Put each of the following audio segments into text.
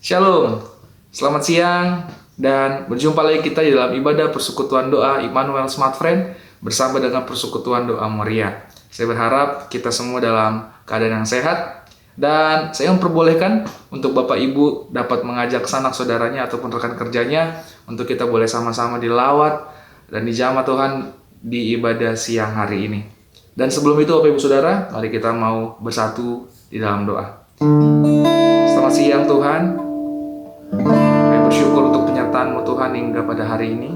Shalom, selamat siang dan berjumpa lagi kita di dalam ibadah persekutuan doa Immanuel Smart Friend bersama dengan persekutuan doa Moria. Saya berharap kita semua dalam keadaan yang sehat dan saya memperbolehkan untuk Bapak Ibu dapat mengajak sanak saudaranya ataupun rekan kerjanya untuk kita boleh sama-sama dilawat dan dijamah Tuhan di ibadah siang hari ini. Dan sebelum itu Bapak Ibu Saudara, mari kita mau bersatu di dalam doa. Selamat siang Tuhan. Kami bersyukur untuk penyertaan-Mu Tuhan hingga pada hari ini.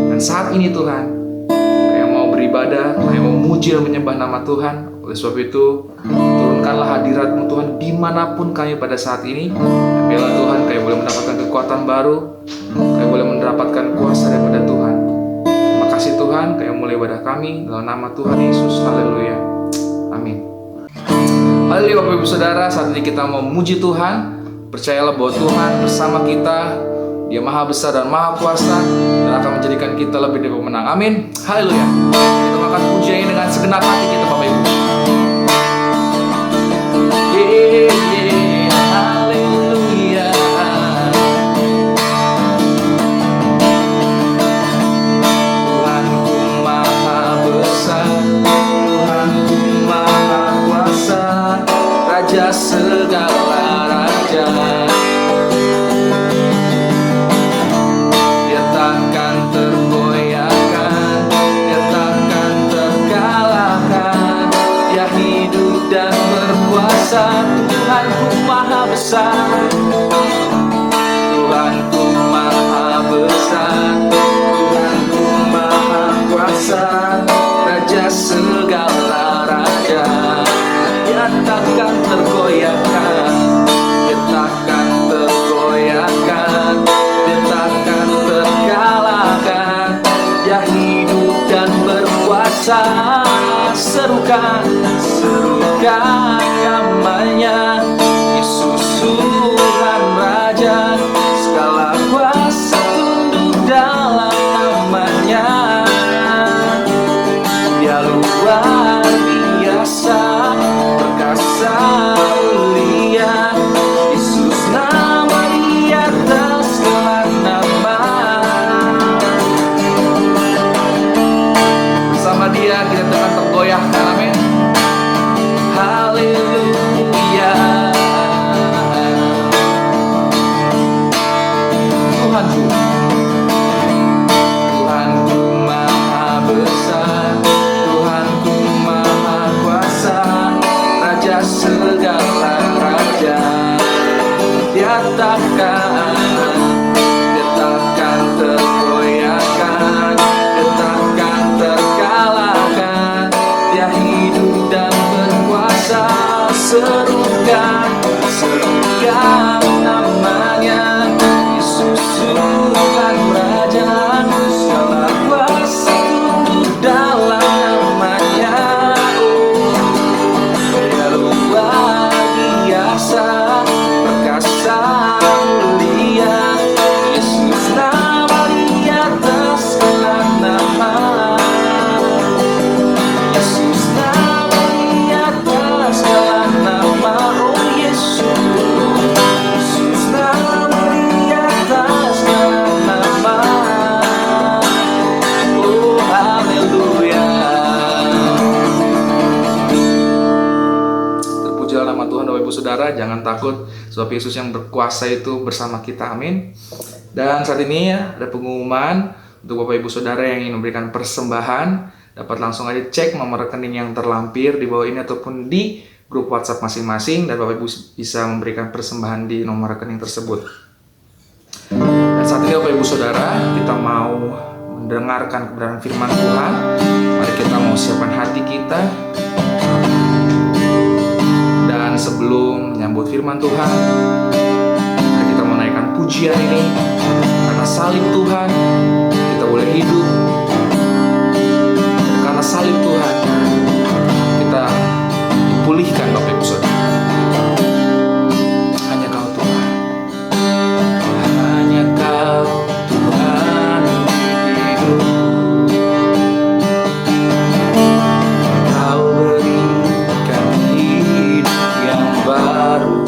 Dan saat ini Tuhan, kami mau beribadah, kami mau memuji dan menyembah nama Tuhan. Oleh sebab itu, turunkanlah hadirat-Mu Tuhan dimanapun kami pada saat ini. Dan biarlah Tuhan kami boleh mendapatkan kekuatan baru, kami boleh mendapatkan kuasa daripada Tuhan. Terima kasih Tuhan, kami mulai ibadah kami dalam nama Tuhan Yesus. Haleluya. Amin. Haleluya Bapak Ibu Saudara, saat ini kita mau memuji Tuhan. Percayalah bahwa Tuhan bersama kita, Dia Maha Besar dan Maha Kuasa dan akan menjadikan kita lebih dari pemenang. Amin. Haleluya. Kita akan puji ini dengan segenap hati kita Bapak Ibu. Haleluya. Tuhanku Maha Besar, Tuhanku Maha Kuasa, Raja segala raja. Dia takkan tergoyahkan, Dia takkan terkalahkan. Dia hidup dan berkuasa. Tuhanku Maha Besar, Tuhanku Maha Besar, Tuhanku Maha Kuasa, Raja segala raja. Dia takkan tergoyahkan, Dia takkan tergoyahkan, Dia takkan terkalahkan. Dia hidup dan berkuasa. Serukan, serukan namanya, Yesus Tuhan Raja. Segala kuasa tunduk dalam namanya. Dia luar biasa, perkasa mulia. Yesus nama di atas segala nama. Bersama Dia kita takkan tergoyahkan. Amin. Haleluya. Tuhanku, Tuhanku Maha Besar, Tuhanku Maha Kuasa, Raja segala raja. Dia takkan tergoyahkan, Dia takkan terkalahkan. Dia hidup dan berkuasa. Serukan, serukan namanya, Yesus Tuhan Raja. Segala kuasa tunduk dalam namanya. Dia luar biasa, perkasa mulia. Yesus nama di atas segala nama. Yesus nama di atas segala nama. Oh Yesus, Yesus nama di atas segala nama. Oh haleluya. Terpujilah nama Tuhan Bapak Ibu Saudara. Jangan takut, sebab Yesus yang berkuasa itu bersama kita. Amin. Dan saat ini ada pengumuman untuk Bapak Ibu Saudara yang ingin memberikan persembahan. Dapat langsung aja cek nomor rekening yang terlampir di bawah ini ataupun di grup WhatsApp masing-masing, dan Bapak Ibu bisa memberikan persembahan di nomor rekening tersebut. Dan saat ini Bapak Ibu Saudara, kita mau mendengarkan kebenaran firman Tuhan. Mari kita mau siapkan hati kita. Dan sebelum menyambut firman Tuhan, mari kita menaikkan pujian ini. Karena salib Tuhan, kita boleh hidup. Karena salib Tuhan, kita dipulihkan Bapak Ibu Saudara. Hanya Kau Tuhan, hanya Kau Tuhan hidup. Kau berikan hidup yang baru.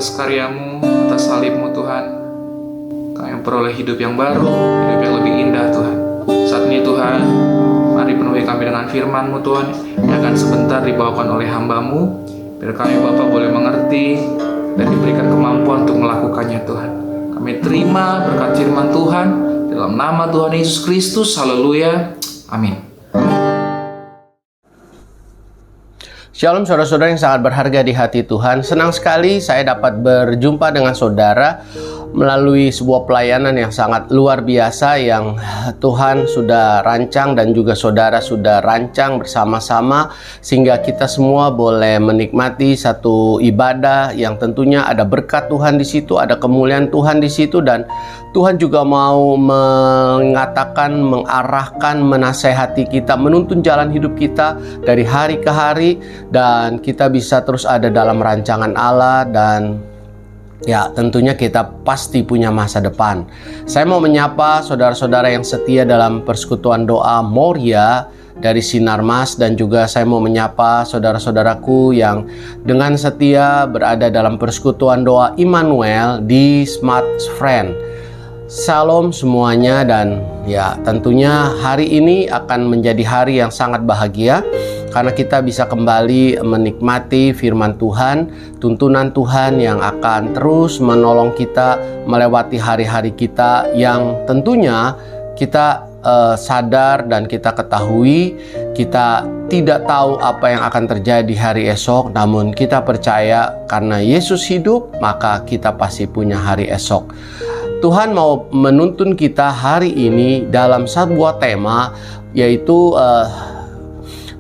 atas karya-Mu, atas salib-Mu Tuhan, kami memperoleh hidup yang baru, hidup yang lebih indah Tuhan. Saat ini Tuhan, mari penuhi kami dengan firman-Mu Tuhan, yang akan sebentar dibawakan oleh hamba-Mu, biar kami Bapa boleh mengerti dan diberikan kemampuan untuk melakukannya Tuhan. Kami terima berkat firman Tuhan, dalam nama Tuhan Yesus Kristus, haleluya, amin. Shalom saudara-saudara yang sangat berharga di hati Tuhan. Senang sekali saya dapat berjumpa dengan saudara melalui sebuah pelayanan yang sangat luar biasa yang Tuhan sudah rancang dan juga saudara sudah rancang bersama-sama, sehingga kita semua boleh menikmati satu ibadah yang tentunya ada berkat Tuhan di situ, ada kemuliaan Tuhan di situ, dan Tuhan juga mau mengatakan, mengarahkan, menasehati kita, menuntun jalan hidup kita dari hari ke hari, dan kita bisa terus ada dalam rancangan Allah, dan ya tentunya kita pasti punya masa depan. Saya mau menyapa saudara-saudara yang setia dalam persekutuan doa Moria dari Sinar Mas, dan juga saya mau menyapa saudara-saudaraku yang dengan setia berada dalam persekutuan doa Immanuel di Smart Friend. Salam semuanya, dan ya tentunya hari ini akan menjadi hari yang sangat bahagia karena kita bisa kembali menikmati firman Tuhan, tuntunan Tuhan yang akan terus menolong kita melewati hari-hari kita yang tentunya kita sadar dan kita ketahui kita tidak tahu apa yang akan terjadi hari esok, namun kita percaya karena Yesus hidup maka kita pasti punya hari esok. Tuhan mau menuntun kita hari ini dalam sebuah tema, yaitu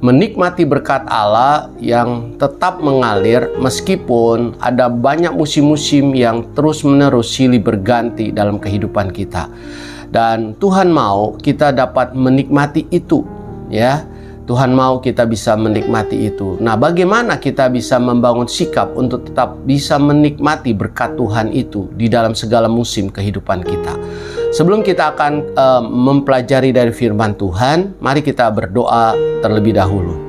menikmati berkat Allah yang tetap mengalir meskipun ada banyak musim-musim yang terus-menerus silih berganti dalam kehidupan kita. Dan Tuhan mau kita dapat menikmati itu, ya. Tuhan mau kita bisa menikmati itu. Nah, bagaimana kita bisa membangun sikap untuk tetap bisa menikmati berkat Tuhan itu di dalam segala musim kehidupan kita? Sebelum kita akan mempelajari dari firman Tuhan, mari kita berdoa terlebih dahulu.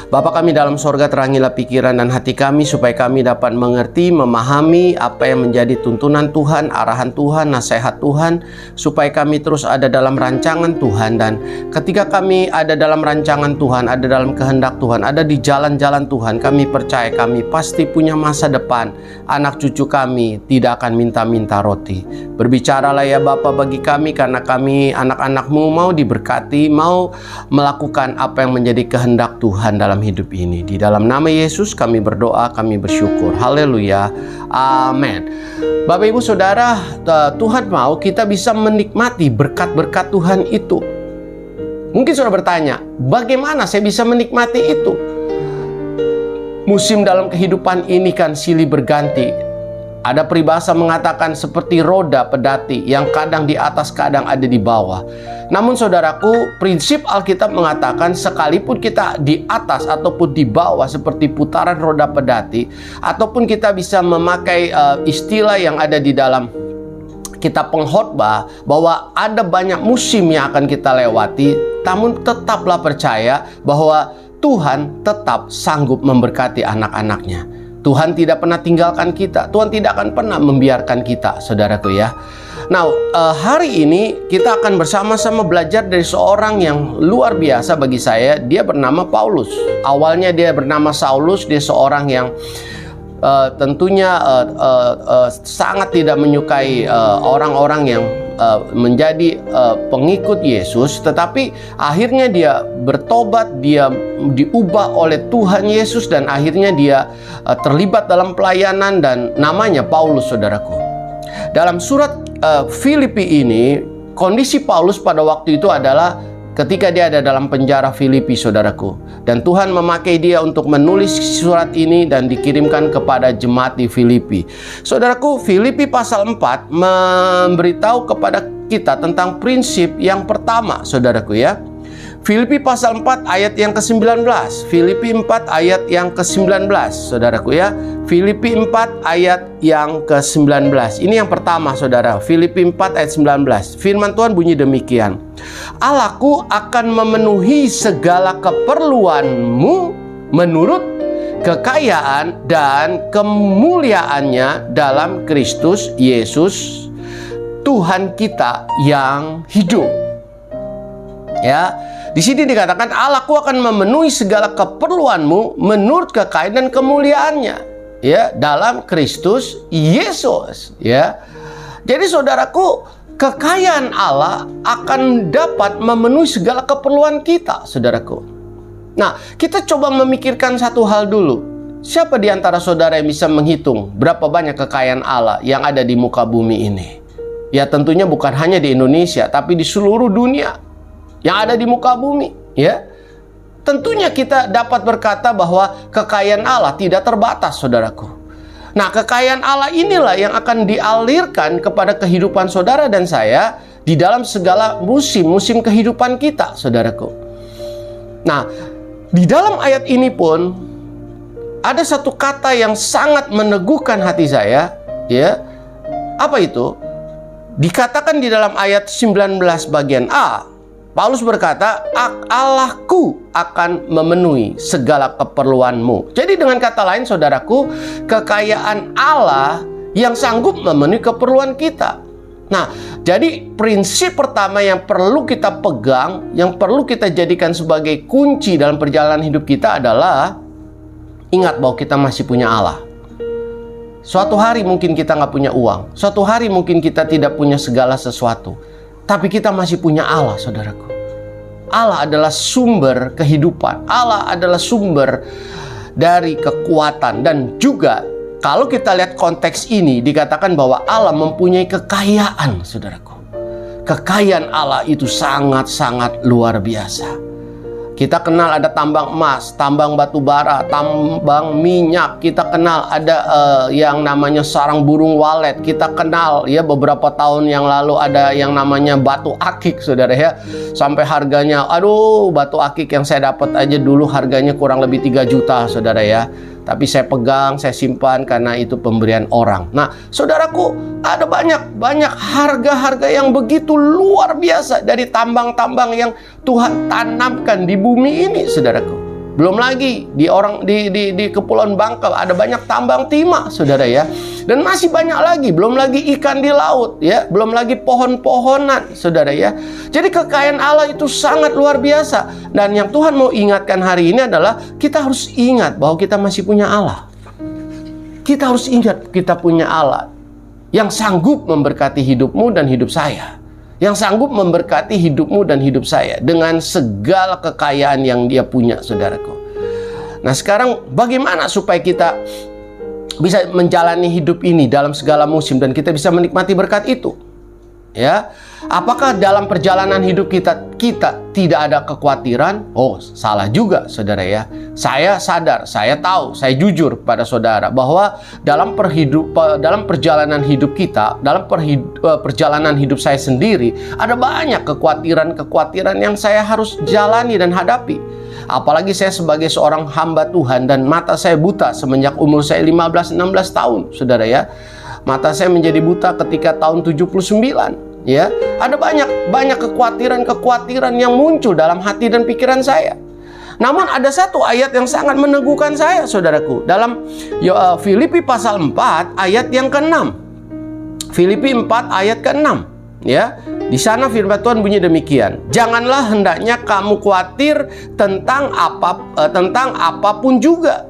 Bapa kami dalam sorga, terangilah pikiran dan hati kami supaya kami dapat mengerti, memahami apa yang menjadi tuntunan Tuhan, arahan Tuhan, nasihat Tuhan, supaya kami terus ada dalam rancangan Tuhan. Dan ketika kami ada dalam rancangan Tuhan, ada dalam kehendak Tuhan, ada di jalan-jalan Tuhan, kami percaya kami pasti punya masa depan. Anak cucu kami tidak akan minta-minta roti. Berbicaralah ya Bapa bagi kami, karena kami anak-anak-Mu mau diberkati, mau melakukan apa yang menjadi kehendak Tuhan dalam hidup ini. Di dalam nama Yesus kami berdoa, kami bersyukur. Haleluya. Amin. Bapak Ibu Saudara, Tuhan mau kita bisa menikmati berkat-berkat Tuhan itu. Mungkin saudara bertanya, bagaimana saya bisa menikmati itu? Musim dalam kehidupan ini kan silih berganti. Ada peribahasa mengatakan seperti roda pedati yang kadang di atas, kadang ada di bawah. Namun saudaraku, prinsip Alkitab mengatakan sekalipun kita di atas ataupun di bawah seperti putaran roda pedati, ataupun kita bisa memakai istilah yang ada di dalam kitab pengkhotbah bahwa ada banyak musim yang akan kita lewati, namun tetaplah percaya bahwa Tuhan tetap sanggup memberkati anak-anaknya. Tuhan tidak pernah tinggalkan kita. Tuhan tidak akan pernah membiarkan kita, saudaraku ya. Nah, hari ini kita akan bersama-sama belajar dari seorang yang luar biasa bagi saya. Dia bernama Paulus. Awalnya dia bernama Saulus. Dia seorang yang tentunya sangat tidak menyukai orang-orang yang menjadi pengikut Yesus, tetapi akhirnya dia bertobat, dia diubah oleh Tuhan Yesus, dan akhirnya dia terlibat dalam pelayanan, dan namanya Paulus, saudaraku. Dalam surat Filipi ini, kondisi Paulus pada waktu itu adalah ketika dia ada dalam penjara Filipi, saudaraku. Dan Tuhan memakai dia untuk menulis surat ini dan dikirimkan kepada jemaat di Filipi. Saudaraku, Filipi pasal 4 memberitahu kepada kita tentang prinsip yang pertama, saudaraku ya. Filipi pasal 4 ayat yang ke-19. Filipi 4 ayat yang ke-19, saudaraku ya. Filipi 4 ayat yang ke-19. Ini yang pertama, saudara. Filipi 4 ayat 19. Firman Tuhan bunyi demikian. Allahku akan memenuhi segala keperluanmu menurut kekayaan dan kemuliaannya dalam Kristus Yesus Tuhan kita yang hidup. Ya, di sini dikatakan Allahku akan memenuhi segala keperluanmu menurut kekayaan dan kemuliaannya, ya, dalam Kristus Yesus, ya. Jadi saudaraku, kekayaan Allah akan dapat memenuhi segala keperluan kita, saudaraku. Nah, kita coba memikirkan satu hal dulu. Siapa di antara saudara yang bisa menghitung berapa banyak kekayaan Allah yang ada di muka bumi ini? Ya, tentunya bukan hanya di Indonesia, tapi di seluruh dunia yang ada di muka bumi, ya. Tentunya kita dapat berkata bahwa kekayaan Allah tidak terbatas, saudaraku. Nah, kekayaan Allah inilah yang akan dialirkan kepada kehidupan saudara dan saya di dalam segala musim kehidupan kita, saudaraku. Nah, di dalam ayat ini pun ada satu kata yang sangat meneguhkan hati saya, ya. Apa itu? Dikatakan di dalam ayat 19 bagian A, Paulus berkata, Allahku akan memenuhi segala keperluanmu. Jadi dengan kata lain, saudaraku, kekayaan Allah yang sanggup memenuhi keperluan kita. Nah, jadi prinsip pertama yang perlu kita pegang, yang perlu kita jadikan sebagai kunci dalam perjalanan hidup kita adalah ingat bahwa kita masih punya Allah. Suatu hari mungkin kita nggak punya uang, suatu hari mungkin kita tidak punya segala sesuatu, tapi kita masih punya Allah, saudaraku. Allah adalah sumber kehidupan, Allah adalah sumber dari kekuatan, dan juga kalau kita lihat konteks ini, dikatakan bahwa Allah mempunyai kekayaan, saudaraku. Kekayaan Allah itu sangat-sangat luar biasa. Kita kenal ada tambang emas, tambang batu bara, tambang minyak. Kita kenal ada yang namanya sarang burung walet. Kita kenal, ya, beberapa tahun yang lalu ada yang namanya batu akik, saudara, ya. Sampai harganya, aduh, batu akik yang saya dapat aja dulu harganya kurang lebih 3 juta, saudara, ya. Tapi saya pegang, saya simpan karena itu pemberian orang. Nah, saudaraku, ada banyak harga-harga yang begitu luar biasa dari tambang-tambang yang Tuhan tanamkan di bumi ini, saudaraku. Belum lagi di Kepulauan Bangka ada banyak tambang timah, saudara, ya. Dan masih banyak lagi, belum lagi ikan di laut, ya, belum lagi pohon-pohonan, saudara, ya. Jadi kekayaan Allah itu sangat luar biasa. Dan yang Tuhan mau ingatkan hari ini adalah kita harus ingat bahwa kita masih punya Allah. Kita harus ingat kita punya Allah yang sanggup memberkati hidupmu dan hidup saya, yang sanggup memberkati hidupmu dan hidup saya dengan segala kekayaan yang Dia punya, saudaraku. Nah, sekarang bagaimana supaya kita bisa menjalani hidup ini dalam segala musim dan kita bisa menikmati berkat itu? Ya, apakah dalam perjalanan hidup kita tidak ada kekhawatiran? Oh, salah juga, saudara, ya. Saya sadar, saya tahu, saya jujur pada saudara bahwa dalam perjalanan hidup kita, dalam perjalanan hidup saya sendiri, ada banyak kekhawatiran yang saya harus jalani dan hadapi. Apalagi saya sebagai seorang hamba Tuhan dan mata saya buta semenjak umur saya 15-16 tahun, saudara, ya. Mata saya menjadi buta ketika tahun 79, ya. Ada banyak kekhawatiran yang muncul dalam hati dan pikiran saya. Namun ada satu ayat yang sangat meneguhkan saya, saudaraku, dalam Filipi pasal 4 ayat yang ke-6. Filipi 4 ayat ke-6, ya. Di sana firman Tuhan bunyi demikian. Janganlah hendaknya kamu khawatir tentang apapun juga.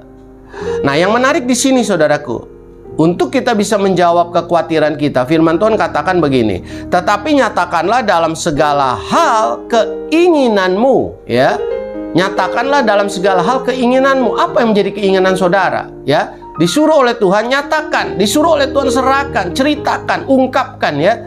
Nah, yang menarik di sini, saudaraku, untuk kita bisa menjawab kekhawatiran kita, firman Tuhan katakan begini, tetapi nyatakanlah dalam segala hal keinginanmu, ya. Nyatakanlah dalam segala hal keinginanmu. Apa yang menjadi keinginan saudara, ya? Disuruh oleh Tuhan, nyatakan. Disuruh oleh Tuhan, serahkan, ceritakan, ungkapkan, ya,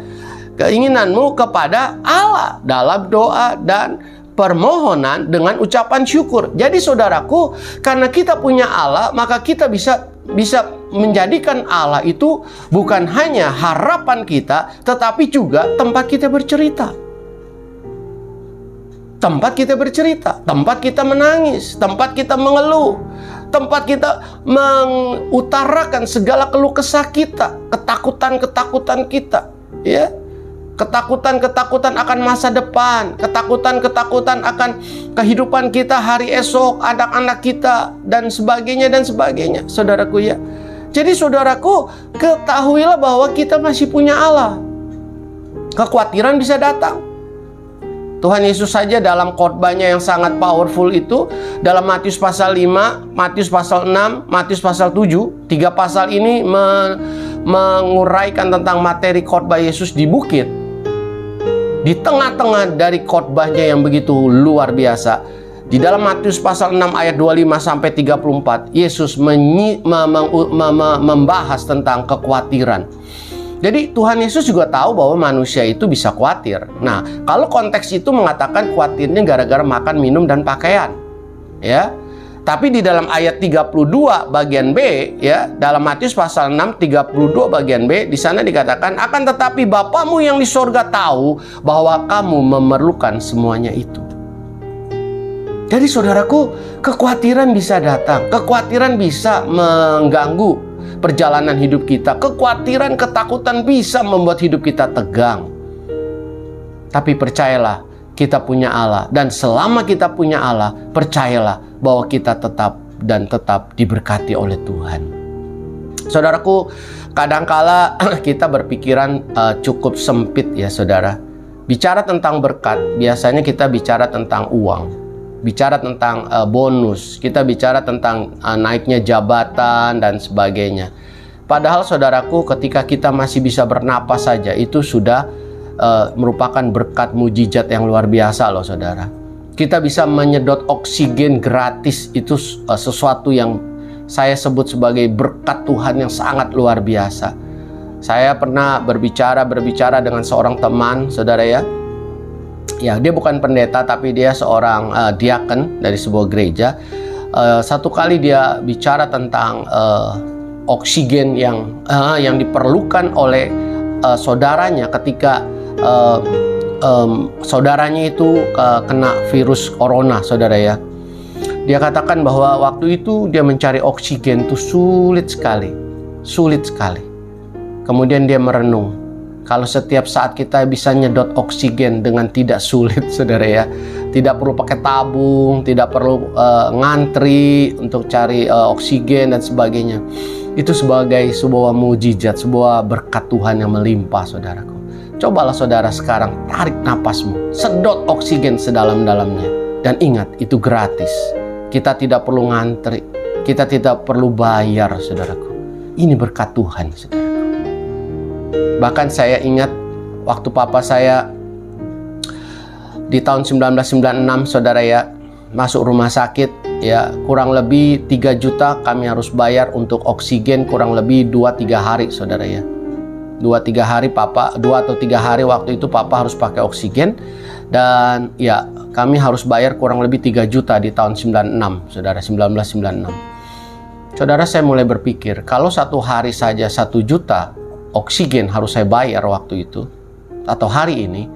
keinginanmu kepada Allah dalam doa dan permohonan dengan ucapan syukur. Jadi saudaraku, karena kita punya Allah, maka kita bisa menjadikan Allah itu bukan hanya harapan kita, tetapi juga tempat kita bercerita. Tempat kita bercerita, tempat kita menangis, tempat kita mengeluh, tempat kita mengutarakan segala keluh kesah kita, ketakutan kita, ya. Ketakutan-ketakutan akan masa depan, ketakutan-ketakutan akan kehidupan kita hari esok, anak-anak kita, dan sebagainya, saudaraku ya. Jadi saudaraku, ketahuilah bahwa kita masih punya Allah. Kekhawatiran bisa datang. Tuhan Yesus saja dalam khotbahnya yang sangat powerful itu, dalam Matius pasal 5, Matius pasal 6, Matius pasal 7, 3 pasal ini menguraikan tentang materi khotbah Yesus di bukit. Di tengah-tengah dari khotbahnya yang begitu luar biasa, di dalam Matius pasal 6 ayat 25 sampai 34, Yesus membahas tentang kekhawatiran. Jadi Tuhan Yesus juga tahu bahwa manusia itu bisa khawatir. Nah, kalau konteks itu mengatakan khawatirnya gara-gara makan, minum, dan pakaian, ya. Tapi di dalam ayat 32 bagian B, ya, dalam Matius pasal 6 32 bagian B, di sana dikatakan, akan tetapi Bapamu yang di sorga tahu bahwa kamu memerlukan semuanya itu. Jadi saudaraku, kekhawatiran bisa datang, kekhawatiran bisa mengganggu perjalanan hidup kita. Kekhawatiran, ketakutan bisa membuat hidup kita tegang. Tapi percayalah, kita punya Allah. Dan selama kita punya Allah, percayalah bahwa kita tetap diberkati oleh Tuhan. Saudaraku, kadangkala kita berpikiran cukup sempit ya saudara. Bicara tentang berkat, biasanya kita bicara tentang uang, bicara tentang bonus, kita bicara tentang naiknya jabatan dan sebagainya. Padahal saudaraku, ketika kita masih bisa bernapas saja, itu sudah merupakan berkat mujizat yang luar biasa loh saudara. Kita bisa menyedot oksigen gratis, itu sesuatu yang saya sebut sebagai berkat Tuhan yang sangat luar biasa. Saya pernah berbicara dengan seorang teman saudara ya. Ya, dia bukan pendeta tapi dia seorang diaken dari sebuah gereja. Satu kali dia bicara tentang oksigen yang diperlukan oleh saudaranya ketika saudaranya itu kena virus corona, saudara ya. Dia katakan bahwa waktu itu dia mencari oksigen itu sulit sekali. Kemudian dia merenung, kalau setiap saat kita bisa nyedot oksigen dengan tidak sulit, saudara ya. Tidak perlu pakai tabung, tidak perlu ngantri untuk cari oksigen dan sebagainya. Itu sebagai sebuah mujizat, sebuah berkat Tuhan yang melimpah, saudaraku. Cobalah saudara sekarang tarik napasmu, sedot oksigen sedalam-dalamnya. Dan ingat, itu gratis. Kita tidak perlu ngantri, kita tidak perlu bayar, saudaraku. Ini berkat Tuhan, saudaraku. Bahkan saya ingat waktu papa saya di tahun 1996, saudara ya, masuk rumah sakit, ya kurang lebih 3 juta kami harus bayar untuk oksigen, kurang lebih 2-3 hari, saudara ya. 2-3 hari papa, 2 atau 3 hari waktu itu papa harus pakai oksigen. Dan ya kami harus bayar kurang lebih 3 juta di tahun 96, saudara, 1996. Saudara, saya mulai berpikir, kalau satu hari saja 1 juta oksigen harus saya bayar waktu itu, atau hari ini,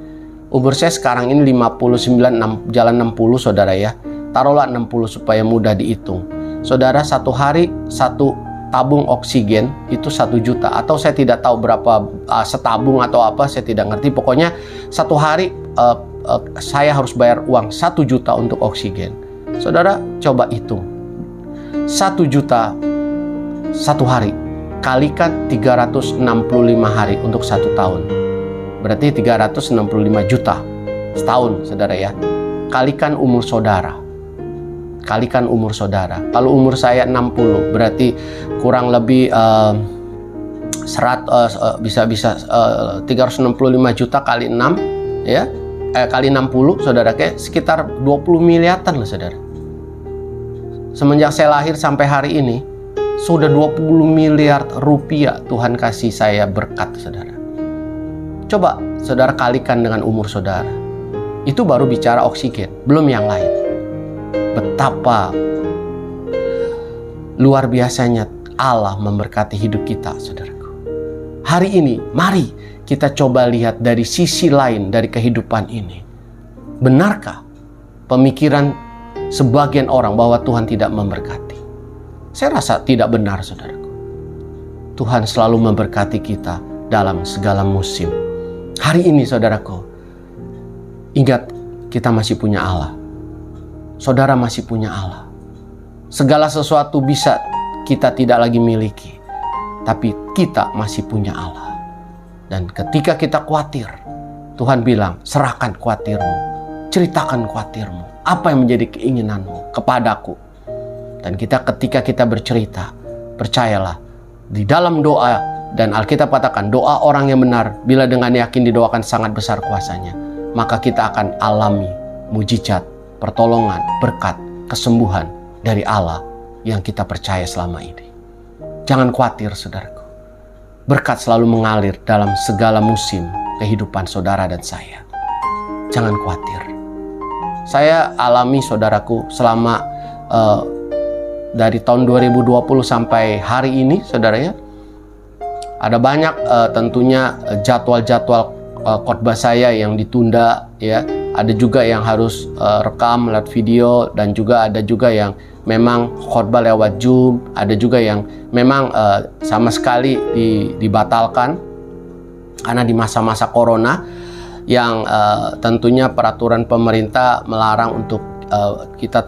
umur saya sekarang ini 59, jalan 60, saudara ya. Taruhlah 60 supaya mudah dihitung. Saudara, satu hari satu tabung oksigen itu 1 juta, atau saya tidak tahu berapa setabung atau apa, saya tidak ngerti. Pokoknya satu hari saya harus bayar uang 1 juta untuk oksigen. Saudara, coba hitung 1 juta satu hari kalikan 365 hari untuk 1 tahun, berarti 365 juta setahun, saudara ya. Kalikan umur saudara. Kalau umur saya 60, berarti kurang lebih 365 juta kali 6 ya, kali 60, saudara, kayak sekitar 20 miliaran loh, saudara. Semenjak saya lahir sampai hari ini sudah 20 miliar rupiah Tuhan kasih saya berkat, saudara. Coba saudara kalikan dengan umur saudara. Itu baru bicara oksigen, belum yang lain. Betapa luar biasanya Allah memberkati hidup kita, saudaraku. Hari ini, mari kita coba lihat dari sisi lain dari kehidupan ini. Benarkah pemikiran sebagian orang bahwa Tuhan tidak memberkati? Saya rasa tidak benar, saudaraku. Tuhan selalu memberkati kita dalam segala musim. Hari ini saudaraku, ingat kita masih punya Allah. Saudara masih punya Allah. Segala sesuatu bisa kita tidak lagi miliki, tapi kita masih punya Allah. Dan ketika kita khawatir, Tuhan bilang, serahkan khawatirmu, ceritakan khawatirmu, apa yang menjadi keinginanmu kepadaku. Dan ketika kita bercerita, percayalah, di dalam doa, dan Alkitab katakan, doa orang yang benar, bila dengan yakin didoakan sangat besar kuasanya, maka kita akan alami mujizat, pertolongan, berkat, kesembuhan dari Allah yang kita percaya selama ini. Jangan khawatir saudaraku. Berkat selalu mengalir dalam segala musim kehidupan saudara dan saya. Jangan khawatir. Saya alami saudaraku selama dari tahun 2020 sampai hari ini saudara ya. Ada banyak tentunya jadwal-jadwal khotbah saya yang ditunda ya. Ada juga yang harus rekam lewat video, dan juga ada juga yang memang khotbah lewat Zoom. Ada juga yang memang sama sekali dibatalkan karena di masa-masa corona yang tentunya peraturan pemerintah melarang untuk kita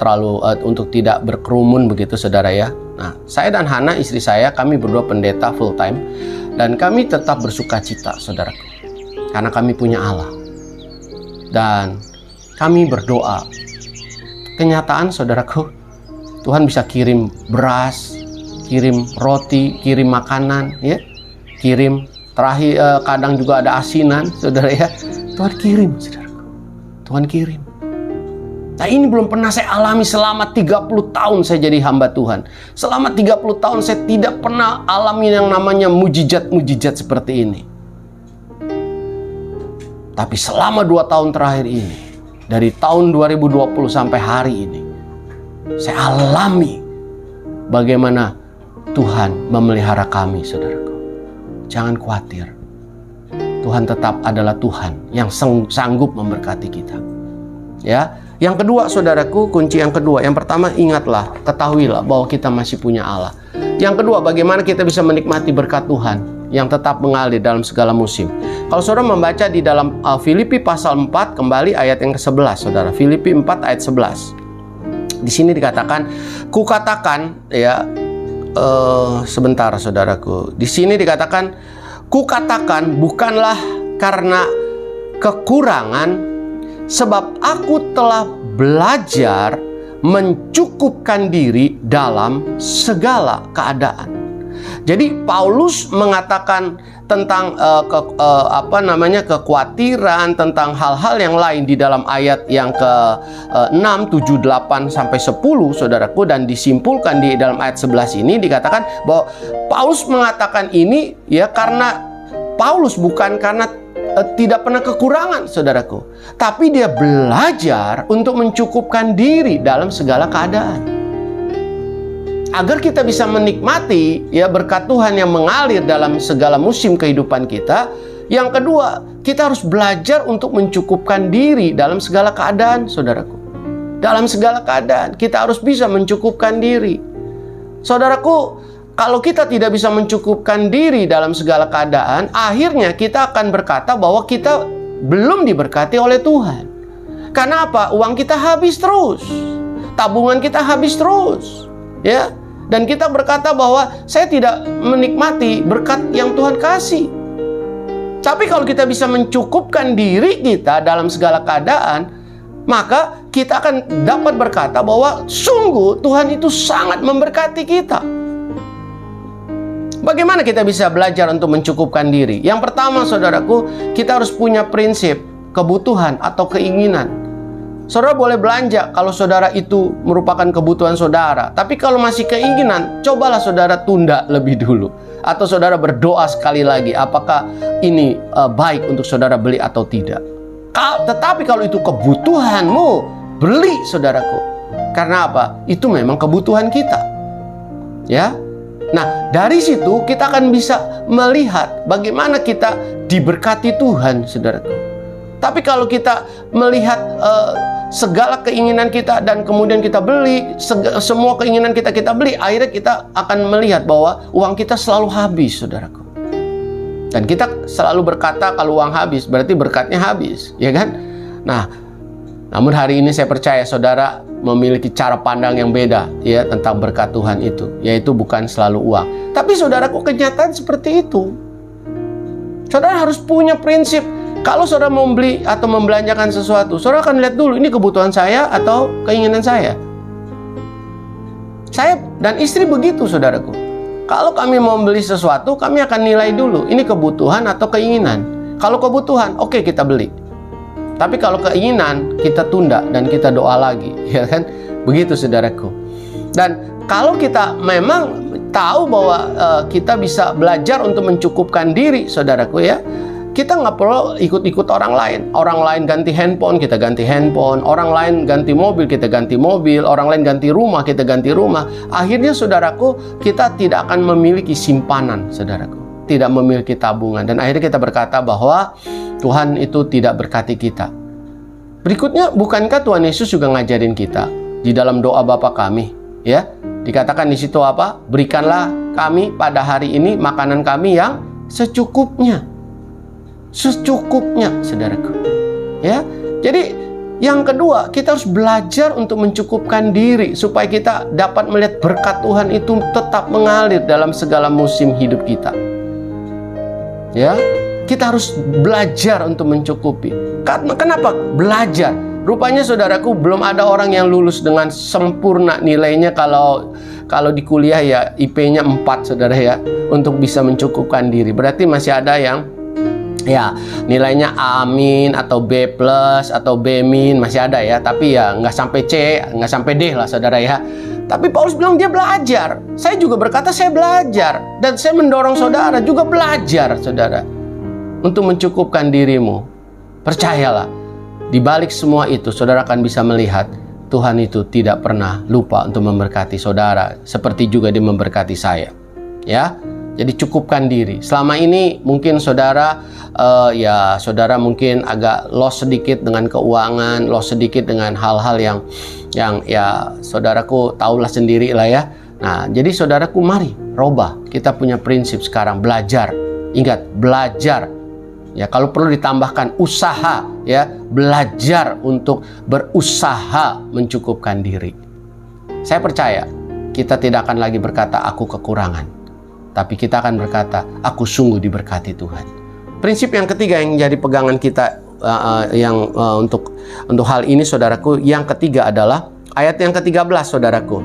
untuk tidak berkerumun begitu saudara ya. Nah, saya dan Hana istri saya, kami berdua pendeta full time, dan kami tetap bersuka cita saudaraku, karena kami punya Allah. Dan kami berdoa. Kenyataan saudaraku, Tuhan bisa kirim beras, kirim roti, kirim makanan, ya, kirim terakhir kadang juga ada asinan, saudara ya. Tuhan kirim, saudaraku. Tuhan kirim. Nah, ini belum pernah saya alami selama 30 tahun saya jadi hamba Tuhan. Selama 30 tahun saya tidak pernah alami yang namanya mujizat-mujizat seperti ini. Tapi selama 2 tahun terakhir ini, dari tahun 2020 sampai hari ini, saya alami bagaimana Tuhan memelihara kami, saudaraku. Jangan khawatir. Tuhan tetap adalah Tuhan yang sanggup memberkati kita. Ya, yang kedua, saudaraku, kunci yang kedua. Yang pertama, ingatlah, ketahuilah bahwa kita masih punya Allah. Yang kedua, bagaimana kita bisa menikmati berkat Tuhan yang tetap mengalir dalam segala musim. Kalau saudara membaca di dalam Filipi pasal 4, kembali ayat yang ke-11, saudara. Filipi 4 ayat 11. Di sini dikatakan, kukatakan, ya, sebentar saudaraku. Di sini dikatakan, kukatakan bukanlah karena kekurangan, sebab aku telah belajar mencukupkan diri dalam segala keadaan. Jadi Paulus mengatakan tentang kekhawatiran, tentang hal-hal yang lain di dalam ayat yang ke-6, 7, 8 sampai 10, saudaraku, dan disimpulkan di dalam ayat 11 ini dikatakan bahwa Paulus mengatakan ini ya karena Paulus bukan karena tidak pernah kekurangan, saudaraku, tapi dia belajar untuk mencukupkan diri dalam segala keadaan. Agar kita bisa menikmati ya berkat Tuhan yang mengalir dalam segala musim kehidupan kita. Yang kedua, kita harus belajar untuk mencukupkan diri dalam segala keadaan, saudaraku. Dalam segala keadaan, kita harus bisa mencukupkan diri. Saudaraku, kalau kita tidak bisa mencukupkan diri dalam segala keadaan, akhirnya kita akan berkata bahwa kita belum diberkati oleh Tuhan. Karena apa? Uang kita habis terus. Tabungan kita habis terus. Ya. Dan kita berkata bahwa saya tidak menikmati berkat yang Tuhan kasih. Tapi kalau kita bisa mencukupkan diri kita dalam segala keadaan, maka kita akan dapat berkata bahwa sungguh Tuhan itu sangat memberkati kita. Bagaimana kita bisa belajar untuk mencukupkan diri? Yang pertama, saudaraku, kita harus punya prinsip kebutuhan atau keinginan. Saudara boleh belanja kalau saudara itu merupakan kebutuhan saudara. Tapi kalau masih keinginan, cobalah saudara tunda lebih dulu. Atau saudara berdoa sekali lagi, apakah ini baik untuk saudara beli atau tidak. Tetapi kalau itu kebutuhanmu, beli, saudaraku. Karena apa? Itu memang kebutuhan kita. Ya. Nah, dari situ kita akan bisa melihat bagaimana kita diberkati Tuhan, saudaraku. Tapi kalau kita melihat segala keinginan kita dan kemudian kita beli, semua keinginan kita beli, akhirnya kita akan melihat bahwa uang kita selalu habis, saudaraku. Dan kita selalu berkata kalau uang habis, berarti berkatnya habis, ya kan? Nah, namun hari ini saya percaya saudara memiliki cara pandang yang beda ya tentang berkat Tuhan itu, yaitu bukan selalu uang. Tapi saudaraku, kenyataan seperti itu. Saudara harus punya prinsip. Kalau saudara mau beli atau membelanjakan sesuatu, saudara akan lihat dulu, ini kebutuhan saya atau keinginan saya. Saya dan istri begitu, saudaraku. Kalau kami mau beli sesuatu, kami akan nilai dulu, ini kebutuhan atau keinginan. Kalau kebutuhan, oke, kita beli. Tapi kalau keinginan, kita tunda dan kita doa lagi, ya kan? Begitu, saudaraku. Dan kalau kita memang tahu bahwa kita bisa belajar untuk mencukupkan diri, saudaraku ya, kita nggak perlu ikut-ikut orang lain. Orang lain ganti handphone, kita ganti handphone. Orang lain ganti mobil, kita ganti mobil. Orang lain ganti rumah, kita ganti rumah. Akhirnya, saudaraku, kita tidak akan memiliki simpanan, saudaraku. Tidak memiliki tabungan. Dan akhirnya kita berkata bahwa Tuhan itu tidak berkati kita. Berikutnya, bukankah Tuhan Yesus juga ngajarin kita di dalam doa Bapa kami, ya? Dikatakan di situ apa? Berikanlah kami pada hari ini makanan kami yang secukupnya. Secukupnya, saudaraku. Ya. Jadi, yang kedua, kita harus belajar untuk mencukupkan diri supaya kita dapat melihat berkat Tuhan itu tetap mengalir dalam segala musim hidup kita. Ya. Kita harus belajar untuk mencukupi. Kenapa? Belajar. Rupanya, saudaraku, belum ada orang yang lulus dengan sempurna nilainya kalau di kuliah ya IP-nya 4, saudara ya, untuk bisa mencukupkan diri. Berarti masih ada yang ya nilainya A- atau B+ atau B- masih ada ya, tapi ya nggak sampai C, nggak sampai D lah, saudara ya. Tapi Paulus bilang dia belajar. Saya juga berkata saya belajar, dan saya mendorong saudara juga belajar, saudara, untuk mencukupkan dirimu. Percayalah, di balik semua itu saudara akan bisa melihat Tuhan itu tidak pernah lupa untuk memberkati saudara, seperti juga dia memberkati saya. Ya. Jadi cukupkan diri. Selama ini mungkin saudara saudara mungkin agak lost sedikit dengan keuangan, lost sedikit dengan hal-hal yang ya saudaraku tahulah sendiri lah ya. Nah, jadi saudaraku, mari robah. Kita punya prinsip sekarang, belajar. Ingat, belajar. Ya, kalau perlu ditambahkan usaha, ya, belajar untuk berusaha mencukupkan diri. Saya percaya kita tidak akan lagi berkata aku kekurangan, tapi kita akan berkata aku sungguh diberkati Tuhan. Prinsip yang ketiga yang jadi pegangan kita untuk hal ini, saudaraku, yang ketiga adalah ayat yang ke-13, saudaraku.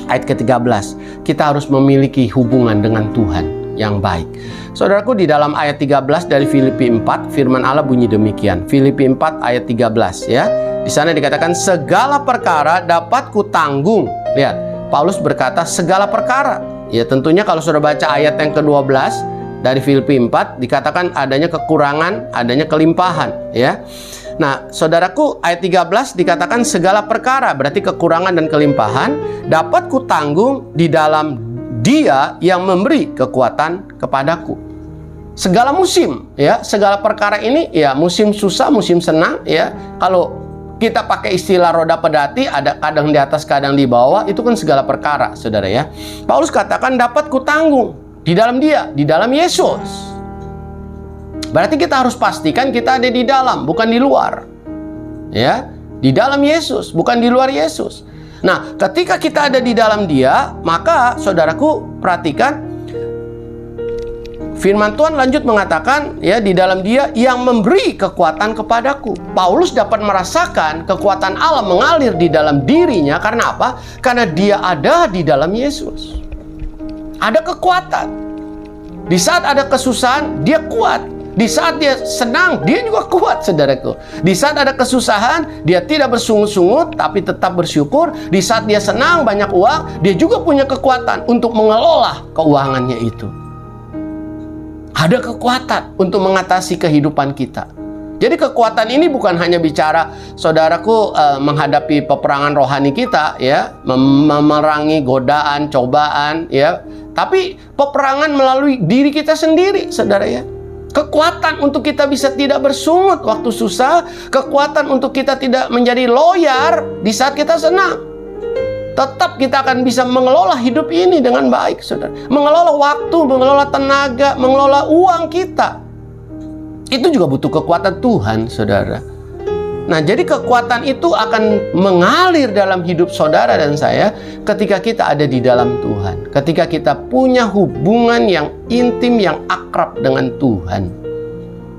Ayat ke-13, kita harus memiliki hubungan dengan Tuhan yang baik. Saudaraku, di dalam ayat 13 dari Filipi 4, firman Allah bunyi demikian. Filipi 4 ayat 13 ya. Di sana dikatakan segala perkara dapat kutanggung. Lihat, Paulus berkata segala perkara. Ya, tentunya kalau sudah baca ayat yang ke-12 dari Filipi 4 dikatakan adanya kekurangan, adanya kelimpahan, ya. Nah, saudaraku, ayat 13 dikatakan segala perkara, berarti kekurangan dan kelimpahan dapat kutanggung di dalam Dia yang memberi kekuatan kepadaku. Segala musim, ya, segala perkara ini, ya, musim susah, musim senang, ya. Kalau kita pakai istilah roda pedati, ada kadang di atas, kadang di bawah, itu kan segala perkara, saudara ya. Paulus katakan dapat kutanggung di dalam Dia, di dalam Yesus. Berarti kita harus pastikan kita ada di dalam, bukan di luar. Ya, di dalam Yesus, bukan di luar Yesus. Nah, ketika kita ada di dalam Dia, maka saudaraku perhatikan firman Tuhan lanjut mengatakan, ya, di dalam Dia yang memberi kekuatan kepadaku. Paulus dapat merasakan kekuatan Allah mengalir di dalam dirinya. Karena apa? Karena dia ada di dalam Yesus. Ada kekuatan. Di saat ada kesusahan, dia kuat. Di saat dia senang, dia juga kuat, saudaraku. Di saat ada kesusahan, dia tidak bersungut-sungut, tapi tetap bersyukur. Di saat dia senang, banyak uang, dia juga punya kekuatan untuk mengelola keuangannya itu. Ada kekuatan untuk mengatasi kehidupan kita. Jadi kekuatan ini bukan hanya bicara, saudaraku, menghadapi peperangan rohani kita, ya, memerangi godaan, cobaan, ya, tapi peperangan melalui diri kita sendiri, saudara ya. Kekuatan untuk kita bisa tidak bersungut waktu susah, kekuatan untuk kita tidak menjadi loyar di saat kita senang. tetap kita akan bisa mengelola hidup ini dengan baik, saudara. Mengelola waktu, mengelola tenaga, mengelola uang kita. Itu juga butuh kekuatan Tuhan, saudara. Nah, jadi kekuatan itu akan mengalir dalam hidup saudara dan saya ketika kita ada di dalam Tuhan. Ketika kita punya hubungan yang intim, yang akrab dengan Tuhan.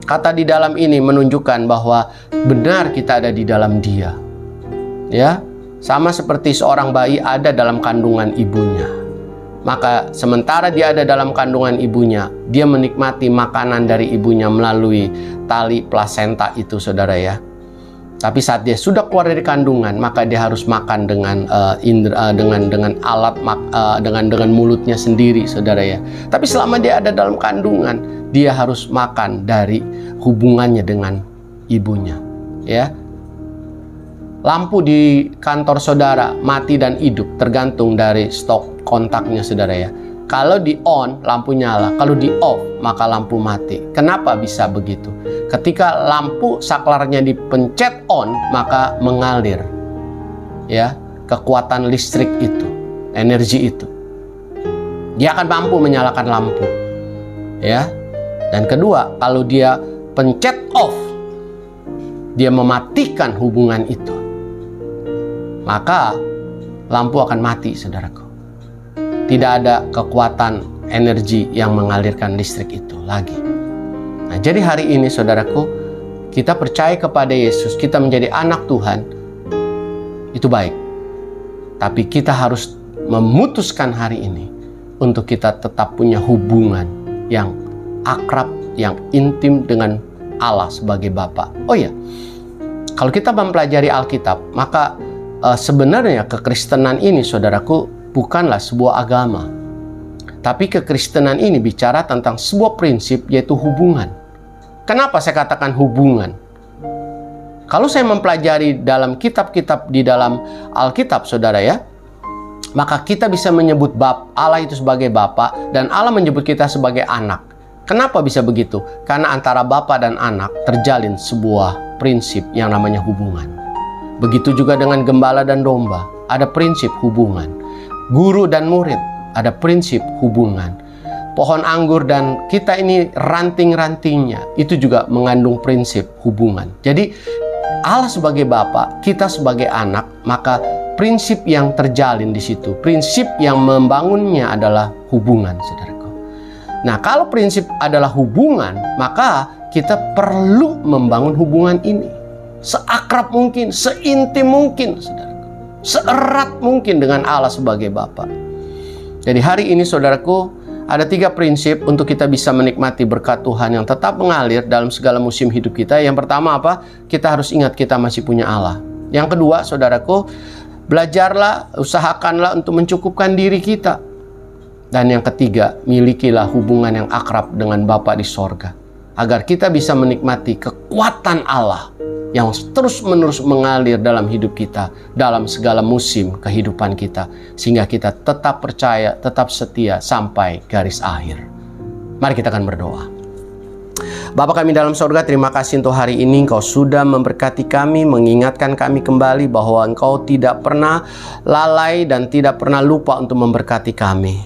Kata di dalam ini menunjukkan bahwa benar kita ada di dalam Dia. Ya, sama seperti seorang bayi ada dalam kandungan ibunya. Maka sementara dia ada dalam kandungan ibunya, dia menikmati makanan dari ibunya melalui tali plasenta itu, saudara ya. Tapi saat dia sudah keluar dari kandungan, maka dia harus makan dengan alat, dengan mulutnya sendiri, saudara ya. Tapi selama dia ada dalam kandungan, dia harus makan dari hubungannya dengan ibunya, ya. Lampu di kantor saudara mati dan hidup tergantung dari stok kontaknya, saudara ya. Kalau di on, lampu nyala. Kalau di off, maka lampu mati. Kenapa bisa begitu? Ketika lampu saklarnya dipencet on, maka mengalir, ya, kekuatan listrik itu, energi itu. Dia akan mampu menyalakan lampu, ya. Dan kedua, kalau dia pencet off, dia mematikan hubungan itu, maka lampu akan mati, saudaraku. Tidak ada kekuatan energi yang mengalirkan listrik itu lagi. Nah, jadi hari ini, saudaraku, kita percaya kepada Yesus, kita menjadi anak Tuhan, itu baik. Tapi kita harus memutuskan hari ini untuk kita tetap punya hubungan yang akrab, yang intim dengan Allah sebagai Bapa. Oh ya, kalau kita mempelajari Alkitab, maka sebenarnya kekristenan ini, saudaraku, bukanlah sebuah agama. Tapi kekristenan ini bicara tentang sebuah prinsip, yaitu hubungan. Kenapa saya katakan hubungan? Kalau saya mempelajari dalam kitab-kitab di dalam Alkitab, saudara ya, maka kita bisa menyebut Allah itu sebagai Bapa, dan Allah menyebut kita sebagai anak. Kenapa bisa begitu? Karena antara Bapa dan anak terjalin sebuah prinsip yang namanya hubungan. Begitu juga dengan gembala dan domba, ada prinsip hubungan. Guru dan murid, ada prinsip hubungan. Pohon anggur dan kita ini ranting-rantingnya, itu juga mengandung prinsip hubungan. Jadi Allah sebagai Bapa, kita sebagai anak, maka prinsip yang terjalin di situ, prinsip yang membangunnya adalah hubungan, saudaraku. Nah, kalau prinsip adalah hubungan, maka kita perlu membangun hubungan ini seakrab mungkin, seintim mungkin, saudara. Seerat mungkin dengan Allah sebagai Bapa. Jadi hari ini, saudaraku, ada 3 prinsip untuk kita bisa menikmati berkat Tuhan yang tetap mengalir dalam segala musim hidup kita. Yang pertama apa? Kita harus ingat kita masih punya Allah. Yang kedua, saudaraku, belajarlah, usahakanlah untuk mencukupkan diri kita. Dan yang ketiga, milikilah hubungan yang akrab dengan Bapa di sorga, agar kita bisa menikmati kekuatan Allah yang terus-menerus mengalir dalam hidup kita, dalam segala musim kehidupan kita, sehingga kita tetap percaya, tetap setia sampai garis akhir. Mari kita akan berdoa. Bapa kami dalam sorga, terima kasih untuk hari ini. Engkau sudah memberkati kami, mengingatkan kami kembali bahwa Engkau tidak pernah lalai dan tidak pernah lupa untuk memberkati kami.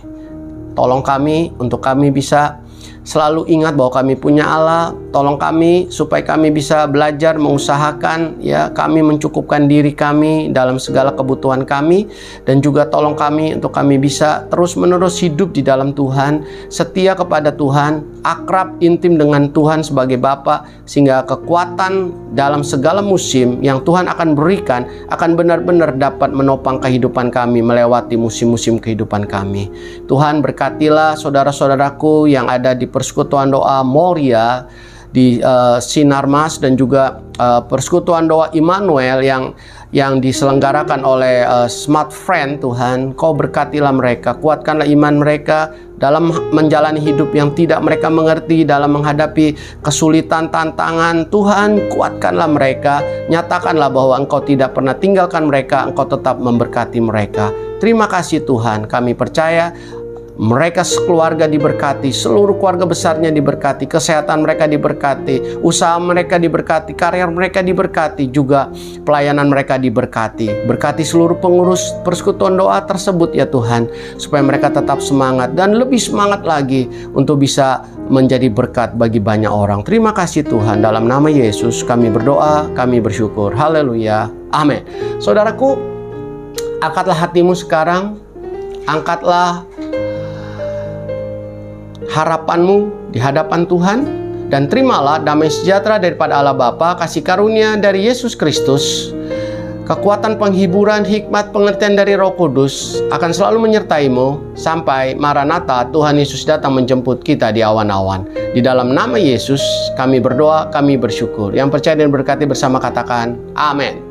Tolong kami untuk kami bisa selalu ingat bahwa kami punya Allah. Tolong kami supaya kami bisa belajar mengusahakan, ya, kami mencukupkan diri kami dalam segala kebutuhan kami. Dan juga tolong kami untuk kami bisa terus-menerus hidup di dalam Tuhan, setia kepada Tuhan, akrab intim dengan Tuhan sebagai Bapa, sehingga kekuatan dalam segala musim yang Tuhan akan berikan akan benar-benar dapat menopang kehidupan kami melewati musim-musim kehidupan kami. Tuhan, berkatilah saudara-saudaraku yang ada di persekutuan doa Moria, di Sinarmas, dan juga persekutuan doa Immanuel yang diselenggarakan oleh Smart Friend. Tuhan, Kau berkatilah mereka, kuatkanlah iman mereka dalam menjalani hidup yang tidak mereka mengerti, dalam menghadapi kesulitan, tantangan. Tuhan, kuatkanlah mereka, nyatakanlah bahwa Engkau tidak pernah tinggalkan mereka, Engkau tetap memberkati mereka. Terima kasih Tuhan, kami percaya Mereka sekeluarga diberkati, seluruh keluarga besarnya diberkati, kesehatan mereka diberkati, usaha mereka diberkati, karir mereka diberkati, juga pelayanan mereka diberkati. Berkati seluruh pengurus persekutuan doa tersebut ya Tuhan, supaya mereka tetap semangat dan lebih semangat lagi untuk bisa menjadi berkat bagi banyak orang. Terima kasih Tuhan, dalam nama Yesus kami berdoa, kami bersyukur. Haleluya, amin. Saudaraku, angkatlah hatimu sekarang, angkatlah harapanmu di hadapan Tuhan, dan terimalah damai sejahtera daripada Allah Bapa, kasih karunia dari Yesus Kristus, kekuatan penghiburan, hikmat, pengertian dari Roh Kudus akan selalu menyertaimu sampai Maranatha, Tuhan Yesus datang menjemput kita di awan-awan. Di dalam nama Yesus kami berdoa, kami bersyukur. Yang percaya dan berkati bersama katakan amin.